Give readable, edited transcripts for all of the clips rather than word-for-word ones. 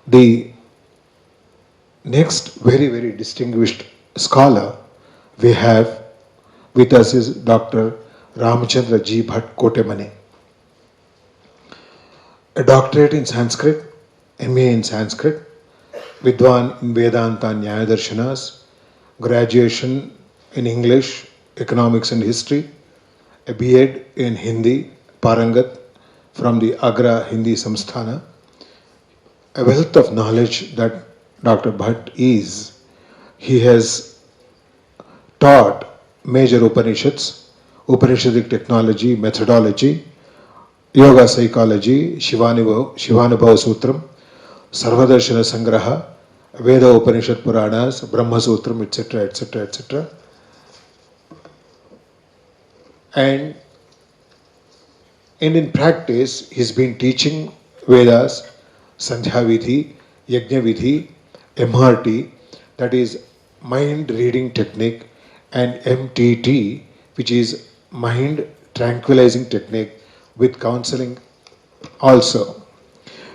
The next very distinguished scholar we have with us is Dr. Ramchandra G. Bhatt Kotemane. A doctorate in Sanskrit, MA in Sanskrit, Vidwan in Vedanta and Nyaya Darshanas, graduation in English, Economics and History, a B.Ed in Hindi, Parangat, from the Agra Hindi Samsthana, a wealth of knowledge that Dr. Bhatt is. He has taught major Upanishads, Upanishadic technology, methodology, yoga psychology, Shivanubhava Sutram, Sarvadarshana Sangraha, Veda Upanishad Puranas, Brahma Sutram, etc., etc., etc. And in practice, he's been teaching Vedas, Sandhya Vidhi, Yajna Vidhi, MRT, that is mind reading technique, and MTT, which is mind tranquilizing technique with counseling also.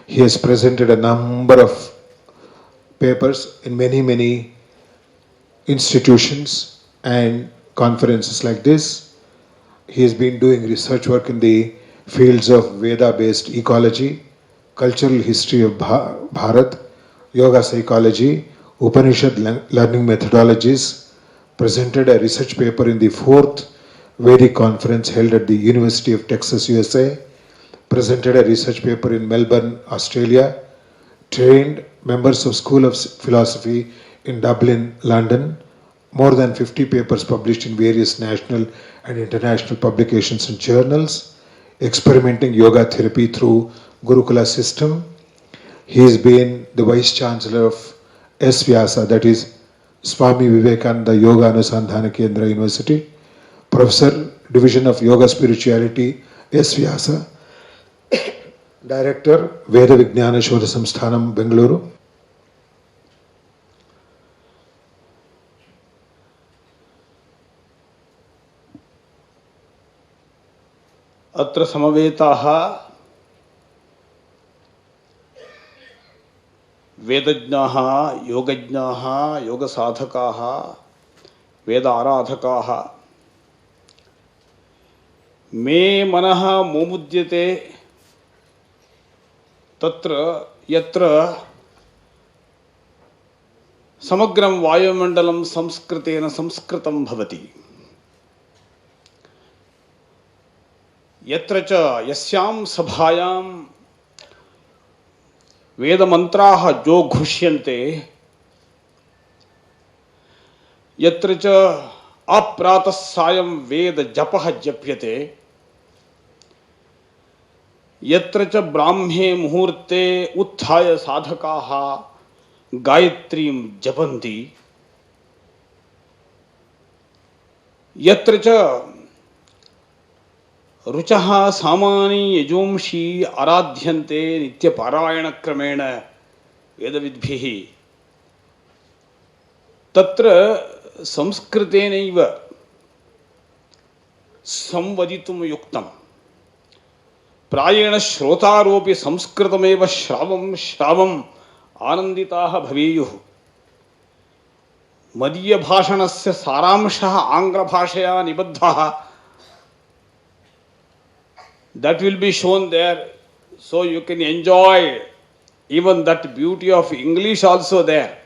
He has presented a number of papers in many institutions and conferences like this. He has been doing research work in the fields of Veda-based ecology, cultural history of Bharat, yoga psychology, Upanishad learning methodologies, presented a research paper in the 4th Vedic conference held at the University of Texas, USA, presented a research paper in Melbourne, Australia, trained members of School of Philosophy in Dublin, London, more than 50 papers published in various national and international publications and journals, experimenting yoga therapy through Gurukula system. He has been the Vice Chancellor of S. Vyasa, that is Swami Vivekananda Yoga Anusandhana Kendra University, Professor, Division of Yoga Spirituality, S. Vyasa, Director, Veda Vijnana Shodha Samsthanam, Bengaluru. अत्र समवेताः वेदज्ञाः, योगज्ञाः, योगसाधकाः, वेद आराधकाः, मे मनः मोमुद्यते तत्र यत्र समग्रं वायुमण्डलं संस्कृतेन संस्कृतं भवति, यत्र च यस्यां सभायां वेदमन्त्राः जो घोष्यन्ते, यत्र च अप्रातः सायं वेद जपः जप्यते, यत्र च ब्राह्मे मुहूर्ते उत्थाय साधकाः गायत्रीं जपन्ति, यत्र च रुचः सामानि यजोंषि आराध्यन्ते नित्यपारायणक्रमेण वेदविद्भिः, तत्र संस्कृतेनैव संवदितुं युक्तम्। प्रायेण श्रोतारोपि संस्कृतमेव श्रावम् आनन्दिताः भवेयुः। मदीयभाषणस्य सारांशः आङ्ग्लभाषया निबद्धः, that will be shown there, so you can enjoy even that beauty of English also there.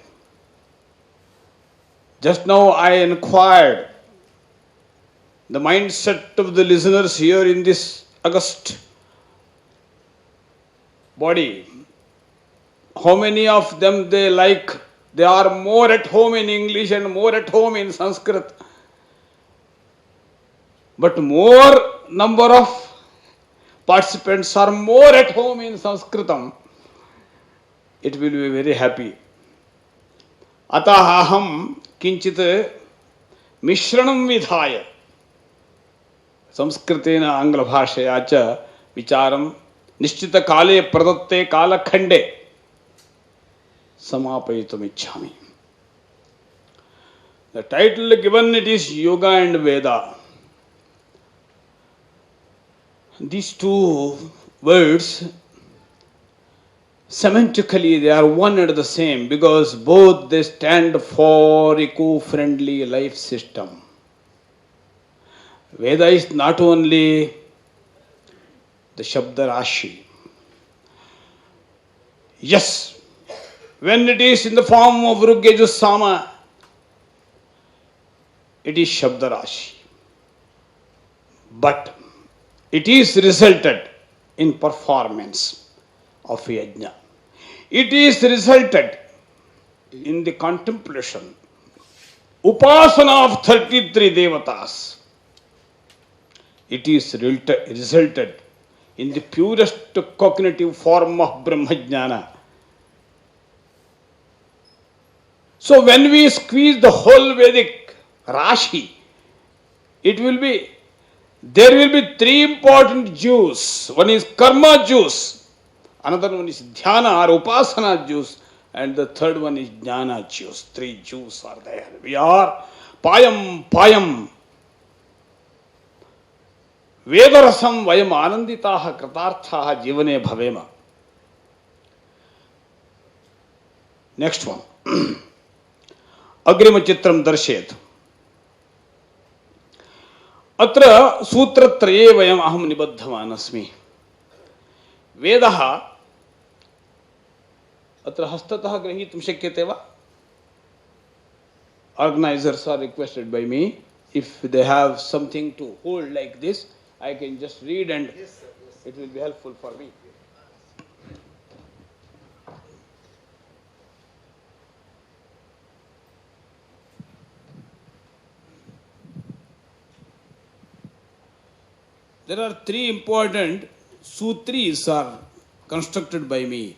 Just now I inquired the mindset of the listeners here in this August body. How many of them they are more at home in English and more at home in Sanskrit. But more number of participants are more at home in Sanskritam, it will be very happy. अतः अहं किंचित मिश्रणं विधाय संस्कृतेन आङ्ग्लभाषया च विचारं निश्चितकाले प्रदत्ते कालखण्डे समापयितुम् इच्छामि. The title given it is Yoga and Veda. These two words semantically they are one and the same because both they stand for eco-friendly life system. Veda is not only the Shabda Rashi. Yes, when it is in the form of Rugyaju Sama, it is Shabda Rashi. But it is resulted in performance of yajna. It is resulted in the contemplation, upasana of 33 devatas. It is resulted in the purest cognitive form of Brahmajnana. So when we squeeze the whole Vedic Rashi, there will be three important juice. One is karma juice, another one is dhyana or upasana juice, and the third one is jnana juice. Three juice are there. We are payam. Vedarasam vayam ananditaha kratarthaha jivane bhavema. Next one. Agrima chitram darshayat. अत्र सूत्रत्रये वयम् अहं निबद्धवान् अस्मि. वेदः अत्र हस्ततः ग्रहीतुं शक्यते वा? Organizers are requested by me, if they have something to hold like this, I can just read and it will be helpful for me. There are three important sutris are constructed by me.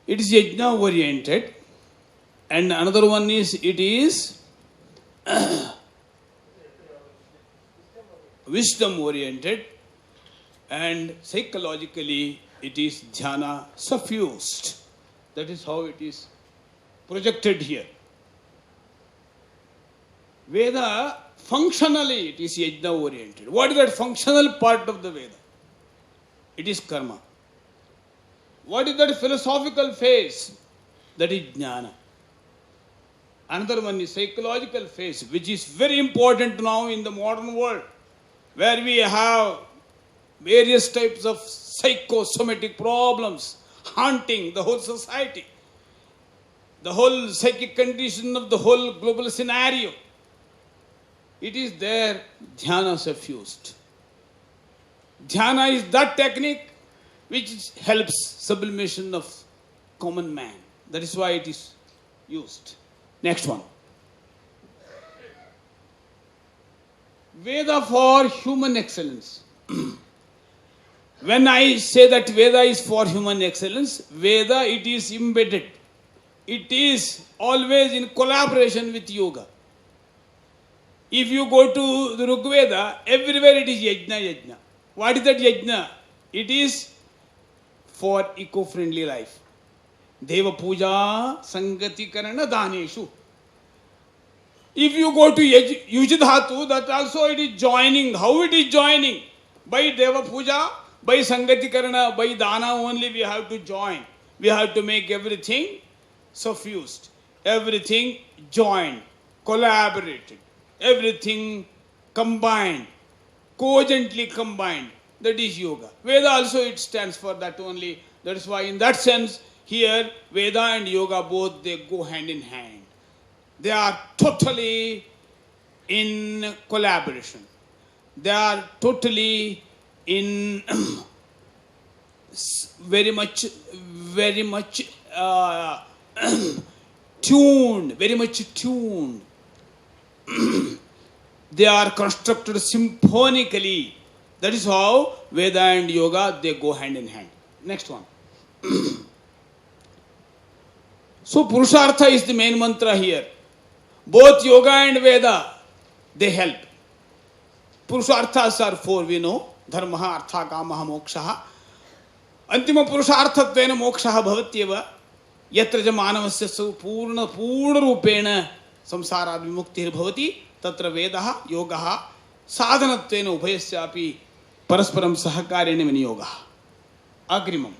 It is yajna oriented, and another one is it is wisdom oriented, and psychologically it is dhyana suffused. That is how it is projected here. Veda, functionally it is yajna oriented. What is that functional part of the Veda? It is karma. What is that philosophical phase? That is jnana. Another one is psychological phase, which is very important now in the modern world, where we have various types of psychosomatic problems haunting the whole society, the whole psychic condition of the whole global scenario. It is there, dhyana suffused. Dhyana is that technique which helps sublimation of common man. That is why it is used. Next one. Veda for human excellence. When I say that Veda is for human excellence, Veda, it is embedded. It is always in collaboration with yoga. If you go to the Rig Veda, everywhere it is yajna. What is that yajna? It is for eco-friendly life. Deva puja sangati karana daneshu. If you go to Yujidhatu, that also it is joining. How it is joining? By Deva puja, by sangati karana, by dana only we have to join. We have to make everything suffused, everything joined, collaborated, everything combined, cogently combined. That is yoga. Veda also it stands for that only. That is why in that sense here Veda and yoga both they go hand in hand. They are totally in collaboration. They are totally in very much tuned, very much tuned. They are constructed symphonically. That is how Veda and yoga they go hand in hand. Next one. So Purushartha is the main mantra here. Both yoga and Veda they help. Purusharthas are four, we know. Dharmaha, artha, kamaha, mokshaha. Antima purusharthatvena mokshaha bhavatyeva. Yatra ja manavasya purna rupena samsara vimuktir bhavati. Tatra vedaha, yogaha, sadhanatvena ubhayasyapi parasparam sahakarena viniyogaha. Agrimam.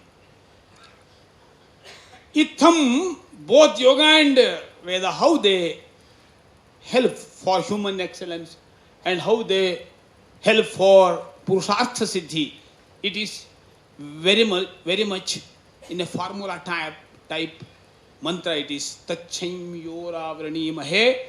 Itham, both yoga and Veda, how they help for human excellence and how they help for Purushartha Siddhi. It is very much in a formula type mantra. It is Tachim Yora Vrani Mahe,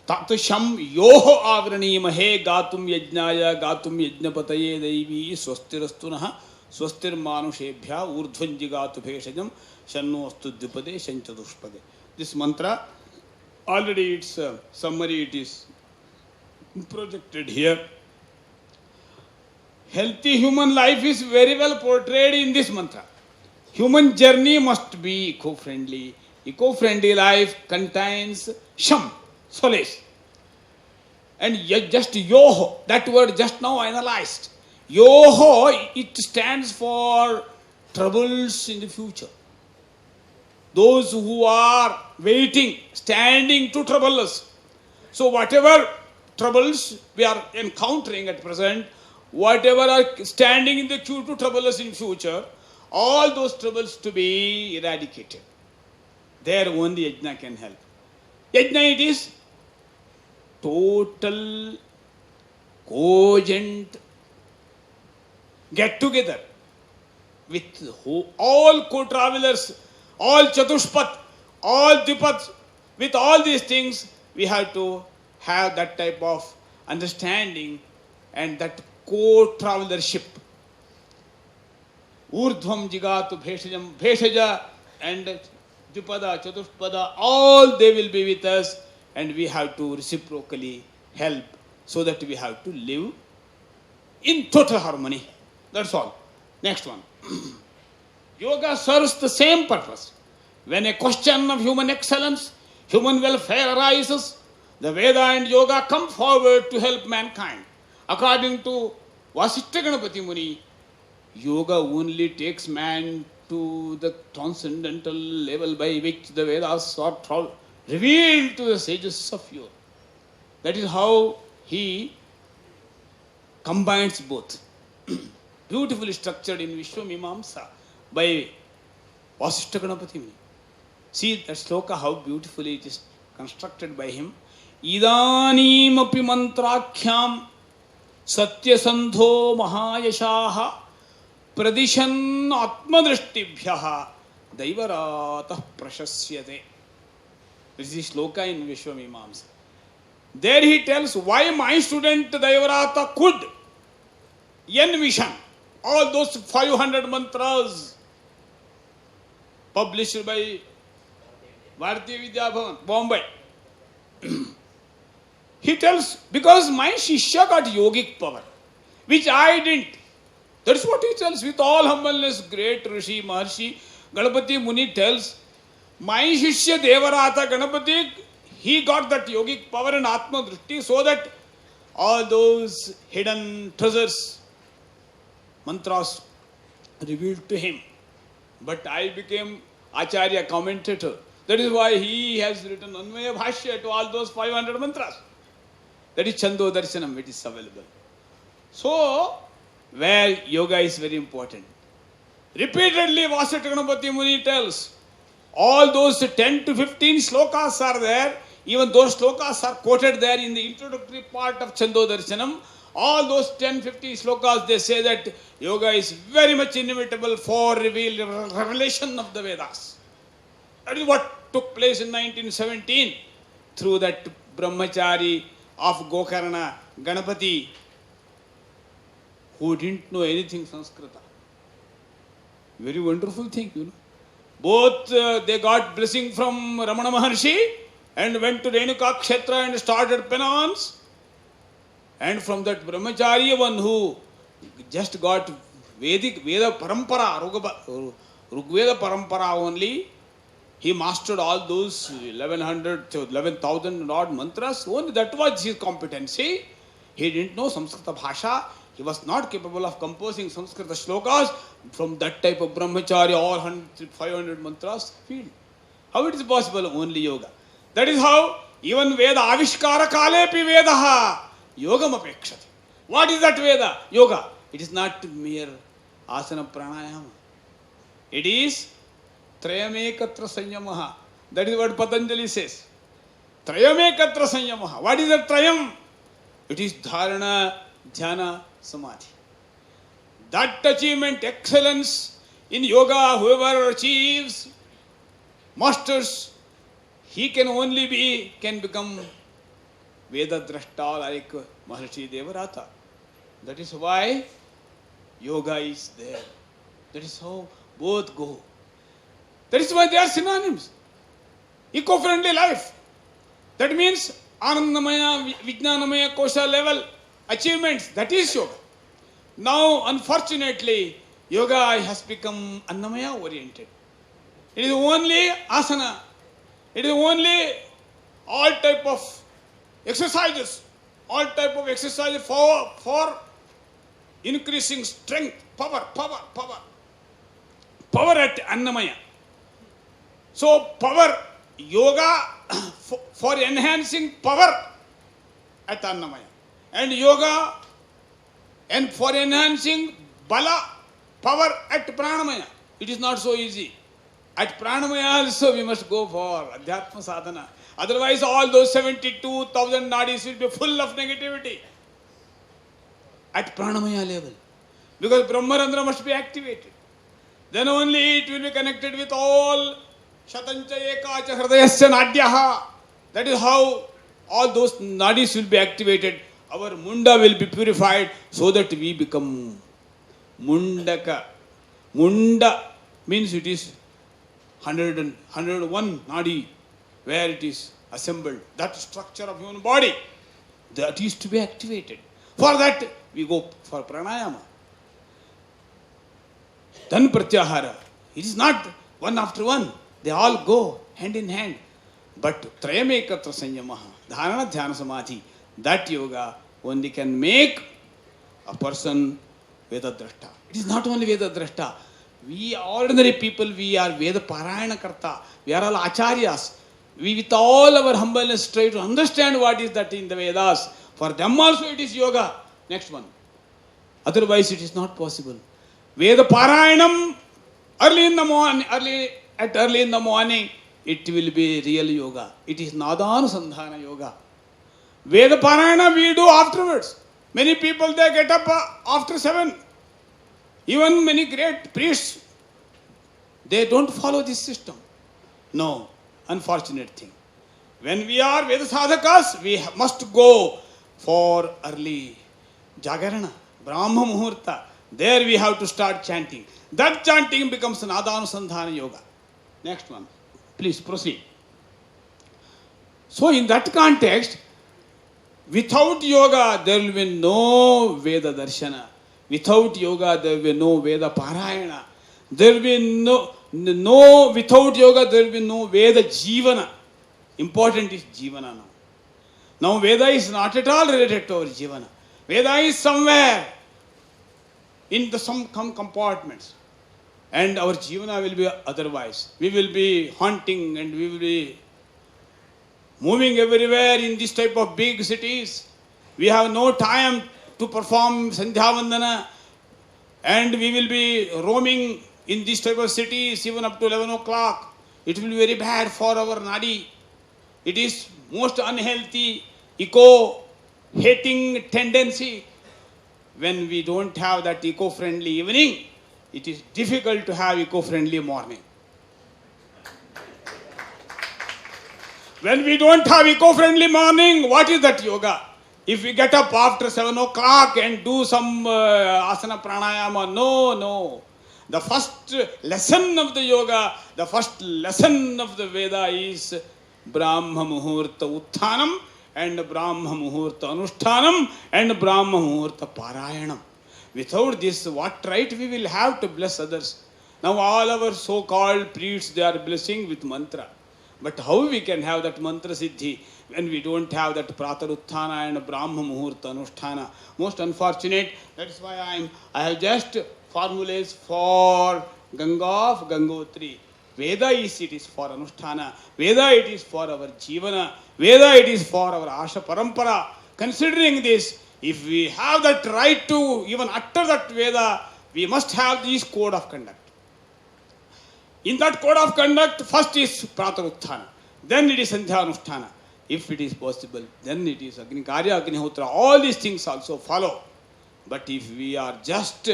Tatasham Yoho Avrani Mahe, Gatum Yajnaya, Gatum Yajnapataye Devi, Swastirastunaha, Swastir Manushebhya, Urdhvanjigatu Bheshajam, Shannostu Dipade, Shanchadushpade. This mantra, already its summary, it is projected here. Healthy human life is very well portrayed in this mantra. Human journey must be eco-friendly. Eco-friendly life contains sham, solace. And just yoho, that word just now analyzed. Yoho, it stands for troubles in the future. Those who are waiting, standing to trouble us. So whatever troubles we are encountering at present, whatever are standing in the queue to trouble us in future, all those troubles to be eradicated. There only yajna can help. Yajna, it is total, cogent get together with all co-travelers, all chatushpat, all dipat, with all these things, we have to have that type of understanding and that co-travelership. Urdhvam jigatu bheshajam, bheshaja and dipada, chatushpada, all they will be with us, and we have to reciprocally help so that we have to live in total harmony. That's all. Next one. Yoga serves the same purpose. When a question of human excellence, human welfare arises, the Veda and Yoga come forward to help mankind. According to Vasishtha Ganapati Muni, Yoga only takes man to the transcendental level by which the Vedas are revealed to the sages of yore. That is how he combines both. Beautifully structured in Vishwamimamsa by Vasishtha Ganapati Muni. See that sloka, how beautifully it is constructed by him. Idanim api mantrakhyam satyasandho mahayashaha pradishan atmadrishtibhyaha daivaratah prashasyate. This is sloka in Vishwamimamsa. There he tells why my student Daivarata could envision all those 500 mantras published by Bharatiya Vidya Bhavan, Bombay. He tells, because my Shishya got yogic power, which I didn't. That's what he tells with all humbleness. Great Rishi, Maharshi, Ganapati Muni tells, my Shishya Devarata Ganapati, he got that yogic power and Atma Drishti, so that all those hidden treasures, mantras, revealed to him. But I became Acharya, commentator. That is why he has written Anvaya Bhashya to all those 500 mantras. That is Chando Darshanam, it is available. So, where yoga is very important. Repeatedly, Vasishtha Ganapati Muni tells, all those 10 to 15 slokas are there. Even those slokas are quoted there in the introductory part of Chando Darshanam. All those 10-15 slokas, they say that yoga is very much inimitable for revelation of the Vedas. That is what took place in 1917 through that brahmachari of Gokarna, Ganapati, who didn't know anything Sanskrita. Very wonderful thing, you know. Both they got blessing from Ramana Maharshi and went to Renuka Kshetra and started penance. And from that brahmachari, one who just got Veda Parampara, Rigveda Parampara only, he mastered all those 1100 to 11,000 odd mantras. Only that was his competency. He didn't know Samskrita Bhasha. He was not capable of composing Samskrita shlokas. From that type of brahmachari, all 500 mantras filled. How it is possible? Only yoga. That is how even Veda Avishkara Kalepi Vedaha Yogam Apekshati. What is that Veda? Yoga. It is not mere asana pranayama. It is Trayamekatra Sanyamaha. That is what Patanjali says. Trayamekatra Sanyamaha. What is the Trayam? It is Dharana, Dhyana, Samadhi. That achievement, excellence in yoga, whoever achieves, masters, he can become Veda Drashta like Maharishi Devarata. That is why yoga is there. That is how both go. That is why they are synonyms. Eco-friendly life. That means Anandamaya, Vijnanamaya, Kosha level achievements. That is yoga. Now, unfortunately, yoga has become Annamaya oriented. It is only asana. It is only all type of exercises. All type of exercises for increasing strength, power at Annamaya. So power, yoga for enhancing power at Annamaya. And yoga and for enhancing bala, power at Pranamaya. It is not so easy. At Pranamaya also we must go for Adhyatma Sadhana. Otherwise all those 72,000 nadis will be full of negativity. At Pranamaya level. Because Brahmarandra must be activated. Then only it will be connected with all Shatancha Ekacha Hridayasya Nadyaha. That is how all those nadis will be activated. Our munda will be purified so that we become mundaka. Munda means it is 101 nadi where it is assembled. That structure of human body, that is to be activated. For that we go for pranayama. Then pratyahara. It is not one after one. They all go hand in hand. But trayamekatra sanyamaha, dharana dhyana samadhi, that yoga only can make a person Vedadrashta. It is not only Vedadrashta. We ordinary people, we are Veda Parayana Karta. We are all Acharyas. We with all our humbleness try to understand what is that in the Vedas. For them also it is yoga. Next one. Otherwise it is not possible. Veda Parayanam, early in the morning, it will be real yoga. It is Nadanusandhana yoga. Veda Parayana we do afterwards. Many people, they get up after 7. Even many great priests, they don't follow this system. No, unfortunate thing. When we are Veda sadhakas, we must go for early Jagarana, Brahma Muhurta. There we have to start chanting. That chanting becomes Nadanusandhana yoga. Next one. Please proceed. So in that context, without yoga, there will be no Veda Darshana. Without yoga, there will be no Veda Parayana. There will be no without yoga, there will be no Veda Jivana. Important is Jivana now. Now Veda is not at all related to our Jivana. Veda is somewhere in some compartments. And our Jivana will be otherwise. We will be hunting and we will be moving everywhere in this type of big cities. We have no time to perform Sandhya Vandana, and we will be roaming in this type of cities even up to 11 o'clock. It will be very bad for our nadi. It is most unhealthy, eco-hating tendency. When we don't have that eco-friendly evening, it is difficult to have eco-friendly morning. When we don't have eco-friendly morning, what is that yoga? If we get up after 7 o'clock and do some asana pranayama, no. The first lesson of the yoga, the first lesson of the Veda is Brahma Muhurta Utthanam and Brahma Muhurta Anushtanam and Brahma Muhurta Parayanam. Without this, what right we will have to bless others? Now all our so-called priests, they are blessing with mantra. But how we can have that mantra siddhi when we don't have that Prataruttana and Brahma Muhurta Anusthana? Most unfortunate. That is why I have just formulas for Ganga, Gangotri. Veda it is for Anusthana. Veda it is for our Jivana. Veda it is for our Asha Parampara. Considering this, if we have that right to even utter that Veda, we must have this code of conduct. In that code of conduct, first is Pratarutthana, then it is Sandhyanusthana. If it is possible, then it is Agni Karya, Agnihotra. All these things also follow. But if we are just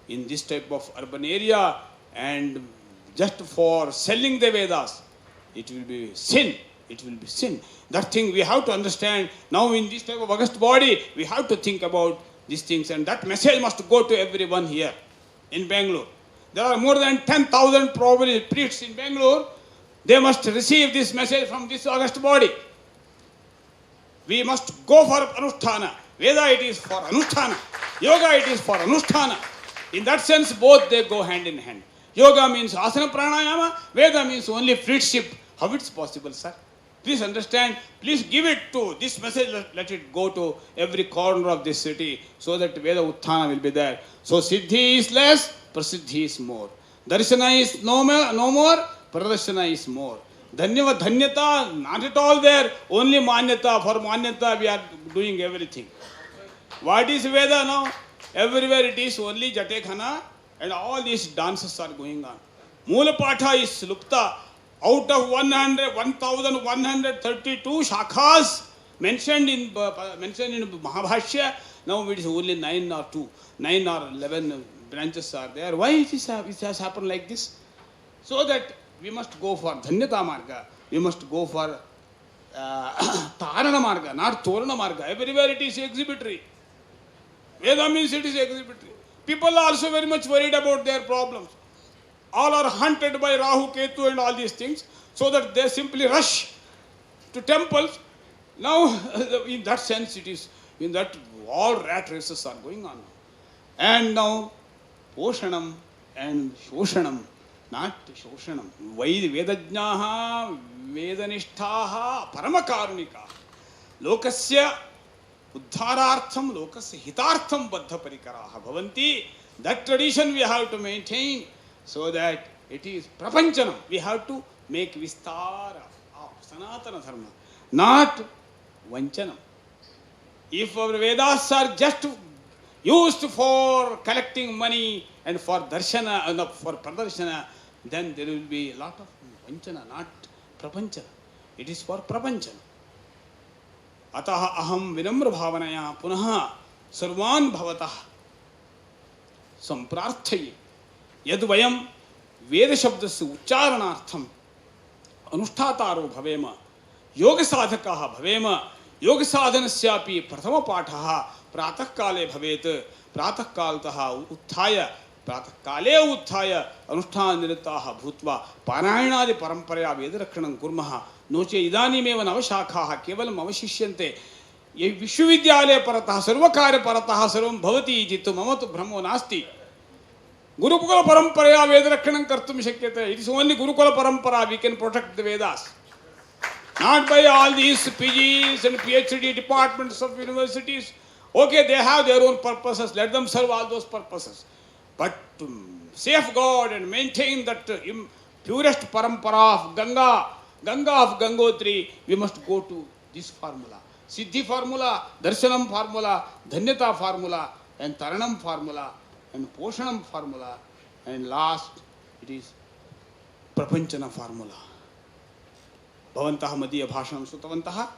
in this type of urban area and just for selling the Vedas, it will be sin. It will be sin. That thing we have to understand. Now in this type of august body, we have to think about these things, and that message must go to everyone here in Bangalore. There are more than 10,000 probably priests in Bangalore. They must receive this message from this august body. We must go for Anusthana. Veda it is for Anusthana. Yoga it is for Anusthana. In that sense, both they go hand in hand. Yoga means asana pranayama. Veda means only friendship. How it's possible, sir? Please understand. Please give it to this message. Let it go to every corner of this city so that Veda Utthana will be there. So Siddhi is less, Prasiddhi is more. Darshana is no more, Pradarshana is more. Dhanyava, Dhanyata, not at all there. Only Manyata. For Manyata we are doing everything. What is Veda now? Everywhere it is only Jatekhana and all these dances are going on. Mula Patha is Lupta. Out of 1,132 shakhas mentioned in Mahabhashya, now it is only 9 or 11 branches are there. Why it has happened like this? So that we must go for Dhanyata Marga, we must go for Tarana Marga, not Torana Marga. Everywhere it is exhibitory. Veda means it is exhibitory. People are also very much worried about their problems. All are hunted by Rahu, Ketu and all these things, so that they simply rush to temples. Now, in that sense, it is, in that all rat races are going on. And now, Poshanam and Shoshanam, not Shoshanam. Vedajnaha, Vedanishtaha, Paramakarnika. Lokasya Uddharartham, Lokasya Hitartham Baddha Parikaraha Bhavanti. That tradition we have to maintain. So that it is prapanchanam. We have to make vistara of Sanatana Dharma, not vanchanam. If our Vedas are just used for collecting money and for darshana, for pradarshana, then there will be a lot of vanchana, not prapanchana. It is for prapanchana. Ataha aham vinamra bhavanaya punaha sarvan bhavatah samprarthaye. यद्वयम वेद शब्द से उच्चारणार्थम अनुष्ठातारो भवेम योग साधकाः भवेम योग साधनस्यापि प्रथम पाठः प्रातः काले भवेत् प्रातः कालतः उत्थाय प्रातः काले उत्थाय अनुष्ठान निरताः भूत्वा पारायणादि परंपरया वेद रक्षणं कुर्मः नो चेत् इदानीमेव नवशाखाः केवलम् अवशिष्यन्ते ये विश्वविद्यालय परतः सर्वकार्य परतः सर्वं भवति इति तु मम तु भ्रमो नास्ति. Gurukula Paramparaya Vedarakshanam Kartum Shakyate. It is only Gurukula Parampara we can protect the Vedas. Not by all these PGs and PhD departments of universities. Okay, they have their own purposes. Let them serve all those purposes. But to safeguard and maintain that purest parampara of Ganga of Gangotri, we must go to this formula. Siddhi formula, Darshanam formula, Dhanyata formula, and Taranam formula, and Poshanam formula, and last it is Prapanchana formula. Bhavantaha Madhya Bhashanam Sutavantaha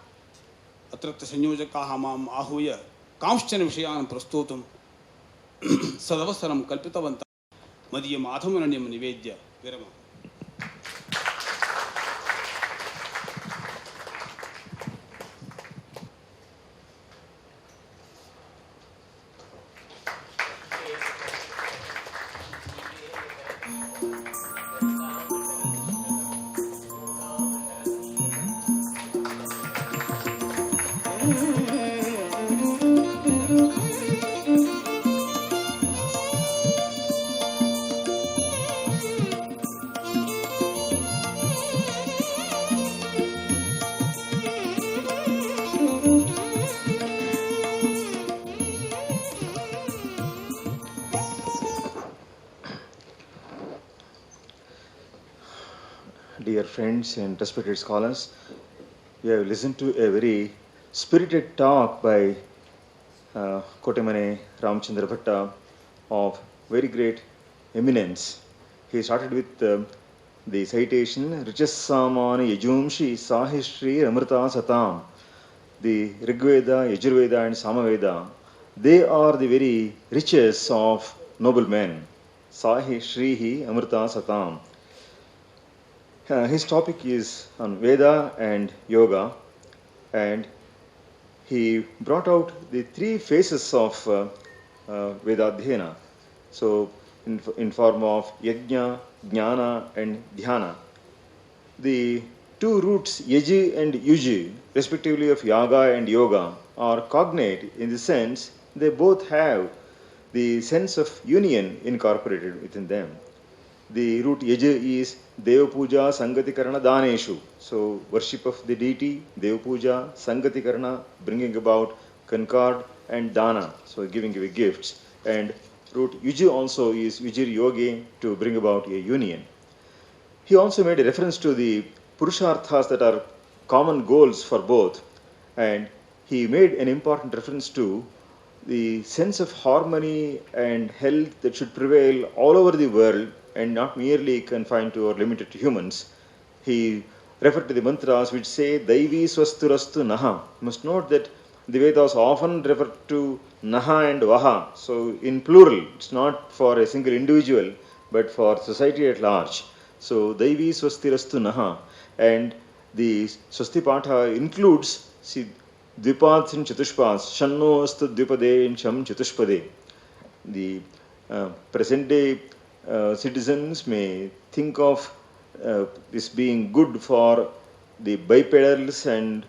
Atratta Sanyojakaha Mam Ahuya Kamshchana Vishayan Prastutam Sadavasaram Kalpitavanta Madhya Madhamananyam Nivedya Virama. Dear friends and respected scholars, we have listened to a very spirited talk by Kotemane Ramchandra Bhatta of very great eminence. He started with The citation, Richasamani Yajumshi Sahishri Amrita Satam. The Rigveda, Yajurveda and Samaveda, they are the very riches of noble men. Sahi Shrihi Amrita Satam. His topic is on Veda and Yoga, and he brought out the three phases of Vedadhyana. So, in form of Yajna, Jnana, and Dhyana. The two roots, Yaji and Yuji, respectively of Yaga and Yoga, are cognate in the sense they both have the sense of union incorporated within them. The root Yaja is Deva Puja Sangatikarana Daneshu. So, worship of the deity, Deva Puja, Sangatikarana, bringing about concord, and Dana, so giving away gifts. And root Yuji also is Vijir Yogi, to bring about a union. He also made a reference to the Purusharthas that are common goals for both, and he made an important reference to the sense of harmony and health that should prevail all over the world and not merely confined to or limited to humans. He referred to the mantras which say Daivi Swasturastu Naha. You must note that the Vedas often refer to Naha and Vaha, so in plural, it's not for a single individual but for society at large. So Daivi Swastirastu Naha, and the Swasti Patha includes Dvipads and Chatushpads, Shanno Astu Dvipade and Sham Chatushpade. The present day citizens may think of this being good for the bipedals and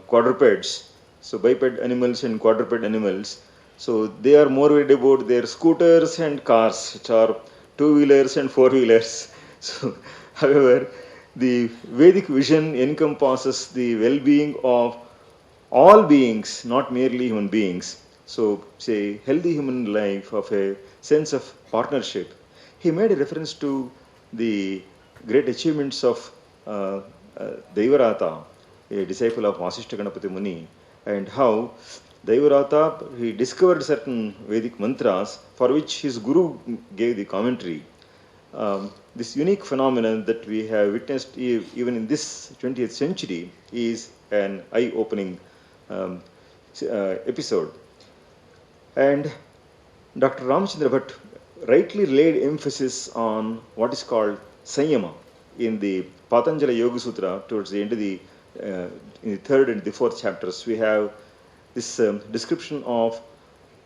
quadrupeds. So biped animals and quadruped animals. So they are more worried about their scooters and cars, which are two-wheelers and four-wheelers. So, however, the Vedic vision encompasses the well-being of all beings, not merely human beings. So, say, healthy human life of a sense of partnership. He made a reference to the great achievements of Devarata, a disciple of Vasishtha Ganapati Muni, and how Devarata, he discovered certain Vedic mantras for which his guru gave the commentary. This unique phenomenon that we have witnessed even in this 20th century is an eye-opening episode. And Dr. Ramachandra Bhatt rightly laid emphasis on what is called Sanyama in the Patanjali Yoga Sutra. Towards the end of the in the third and the fourth chapters, we have this description of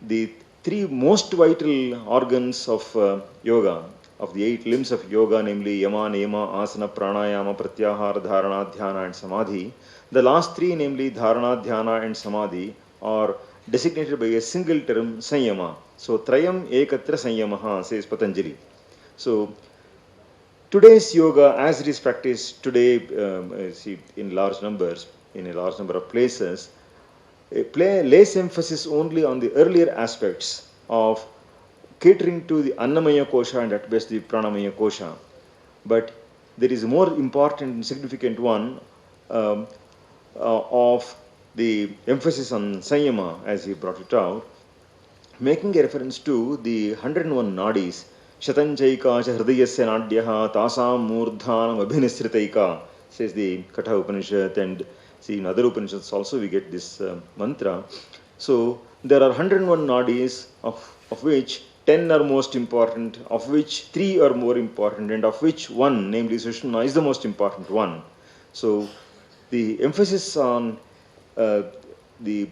the three most vital organs of yoga, of the 8 limbs of yoga, namely Yama, Niyama, Asana, Pranayama, Pratyahara, Dharana, Dhyana, and Samadhi. The last 3, namely Dharana, Dhyana, and Samadhi, are designated by a single term, Sanyama. So, Trayam Ekatra Sanyamaha, says Patanjali. So, today's yoga, as it is practiced today, see, in large numbers, in a large number of places, lays emphasis only on the earlier aspects of catering to the Annamaya Kosha and at best the Pranamaya Kosha. But there is a more important and significant one of the emphasis on Sanyama, as he brought it out, making a reference to the 101 nadis, Shatanjaika cha hridayasya nadyaha tasam murdhanam abhinisritaika, says the Katha Upanishad, and see in other Upanishads also we get this mantra. So there are 101 nadis, of which 10 are most important, of which 3 are more important, and of which 1, namely Sushumna, is the most important one. So the emphasis on the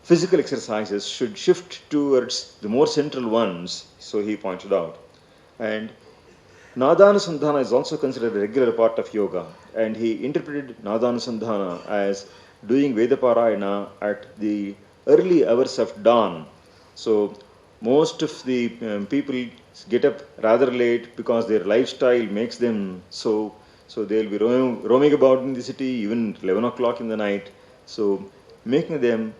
physical exercises should shift towards the more central ones, so he pointed out. And Nadanusandhana is also considered a regular part of yoga, and he interpreted Nadanusandhana as doing Vedaparayana at the early hours of dawn. So most of the people get up rather late because their lifestyle makes them so they'll be roaming about in the city even 11 o'clock in the night. So making them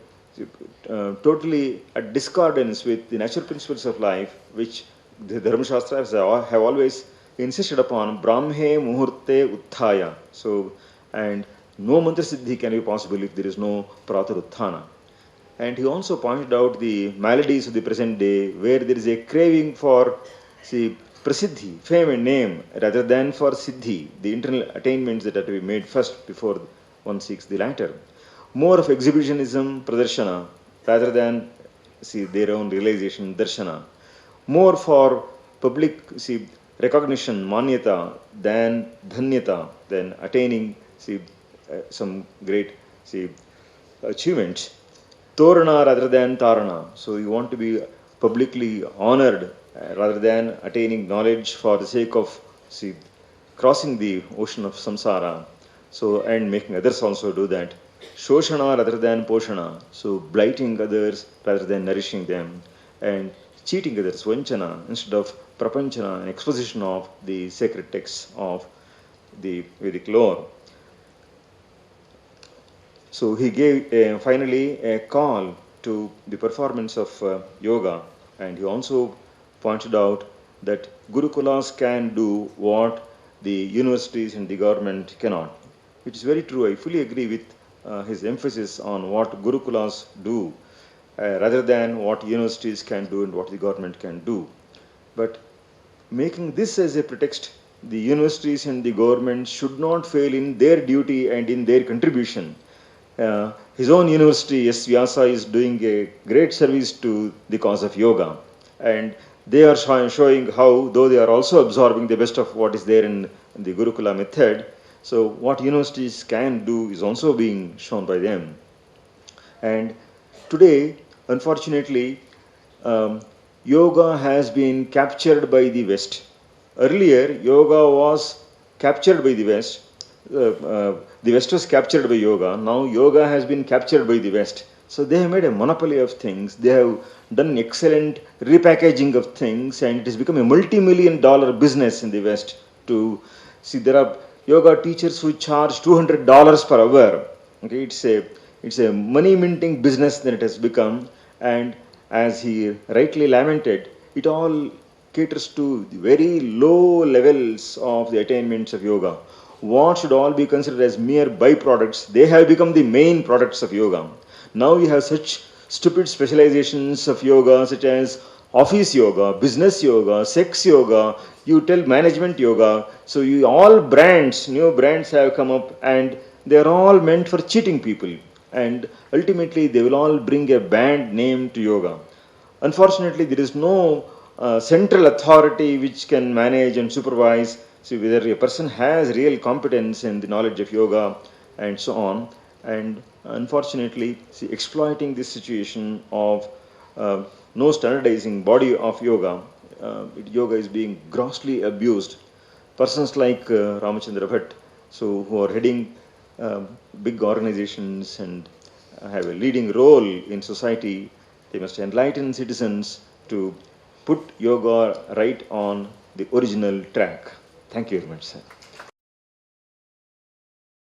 totally at discordance with the natural principles of life, which the Dharma Shastras have always insisted upon, Brahme Muhurte Utthaya. So, and no mantra siddhi can be possible if there is no Pratar Utthana. And he also pointed out the maladies of the present day, where there is a craving for prasiddhi, fame and name, rather than for siddhi, the internal attainments that are to be made first before one seeks the latter. More of exhibitionism, pradarshana, rather than see their own realization, darshana. More for public recognition, manyata, than dhanyata, than attaining some great achievements. Torana rather than tarana. So you want to be publicly honored rather than attaining knowledge for the sake of crossing the ocean of samsara. So and making others also do that. Shoshana rather than poshana. So blighting others rather than nourishing them. And cheating others, vanchana, instead of prapanchana, an exposition of the sacred texts of the Vedic lore. So he gave finally a call to the performance of yoga, and he also pointed out that Gurukulas can do what the universities and the government cannot. It is very true. I fully agree with his emphasis on what Gurukulas do rather than what universities can do and what the government can do. But making this as a pretext, the universities and the government should not fail in their duty and in their contribution. His own university, S. Vyasa, is doing a great service to the cause of yoga. And they are showing how, though they are also absorbing the best of what is there in the Gurukula method, so what universities can do is also being shown by them. And today, unfortunately, yoga has been captured by the West. Earlier, yoga was captured by the West. The West was captured by yoga. Now yoga has been captured by the West. So they have made a monopoly of things. They have done excellent repackaging of things, and it has become a multi-million-dollar business in the West. To see, there are yoga teachers who charge $200 per hour. Okay, it's a money minting business that it has become, and as he rightly lamented, it all caters to the very low levels of the attainments of yoga. What should all be considered as mere byproducts, they have become the main products of yoga. Now you have such stupid specializations of yoga such as office yoga, business yoga, sex yoga, you tell management yoga. So all brands, new brands have come up, and they are all meant for cheating people. And ultimately they will all bring a band name to yoga. Unfortunately, there is no central authority which can manage and supervise whether a person has real competence in the knowledge of yoga and so on. And unfortunately, exploiting this situation of no standardizing body of yoga, yoga is being grossly abused. Persons like Ramachandra Bhatt, who are heading big organizations and have a leading role in society, they must enlighten citizens to put yoga right on the original track. Thank you very much, sir.